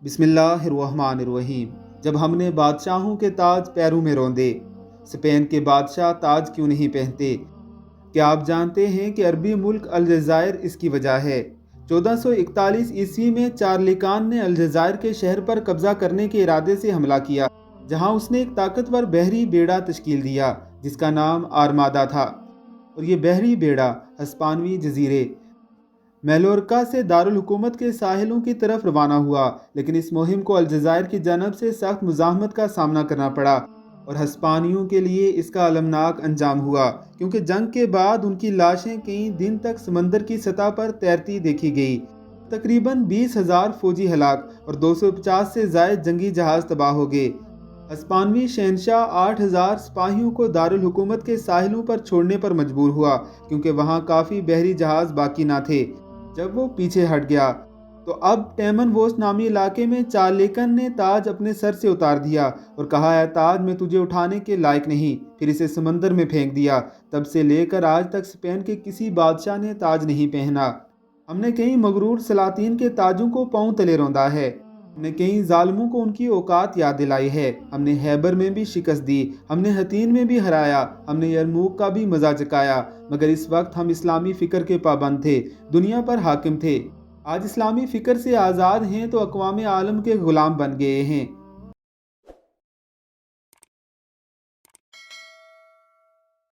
بسم اللہ الرحمن الرحیم۔ جب ہم نے بادشاہوں کے تاج پیروں میں روندے، اسپین کے بادشاہ تاج کیوں نہیں پہنتے؟ کیا آپ جانتے ہیں کہ عربی ملک الجزائر اس کی وجہ ہے؟ 1441 عیسوی میں چارلیکان نے الجزائر کے شہر پر قبضہ کرنے کے ارادے سے حملہ کیا، جہاں اس نے ایک طاقتور بحری بیڑا تشکیل دیا جس کا نام آرمادہ تھا، اور یہ بحری بیڑا ہسپانوی جزیرے میلورکا سے دارالحکومت کے ساحلوں کی طرف روانہ ہوا، لیکن اس مہم کو الجزائر کی جانب سے سخت مزاحمت کا سامنا کرنا پڑا، اور ہسپانیوں کے لیے اس کا المناک انجام ہوا، کیونکہ جنگ کے بعد ان کی لاشیں کئی دن تک سمندر کی سطح پر تیرتی دیکھی گئی۔ تقریباً 20,000 فوجی ہلاک اور 250 سے زائد جنگی جہاز تباہ ہو گئے۔ ہسپانوی شہنشاہ 8,000 سپاہیوں کو دارالحکومت کے ساحلوں پر چھوڑنے پر مجبور ہوا، کیونکہ وہاں کافی بحری جہاز باقی نہ تھے۔ جب وہ پیچھے ہٹ گیا تو اب ٹیمن ووس نامی علاقے میں چارلیکن نے تاج اپنے سر سے اتار دیا اور کہا، اے تاج، میں تجھے اٹھانے کے لائق نہیں، پھر اسے سمندر میں پھینک دیا۔ تب سے لے کر آج تک اسپین کے کسی بادشاہ نے تاج نہیں پہنا۔ ہم نے کئی مغرور سلاطین کے تاجوں کو پاؤں تلے روندا ہے، ہم نے کئی ظالموں کو ان کی اوقات یاد دلائی ہے، ہم نے خیبر میں بھی شکست دی، ہم نے حطین میں بھی ہرایا، ہم نے یرموک کا بھی مزہ چکایا، مگر اس وقت ہم اسلامی فکر کے پابند تھے، دنیا پر حاکم تھے۔ آج اسلامی فکر سے آزاد ہیں تو اقوام عالم کے غلام بن گئے ہیں۔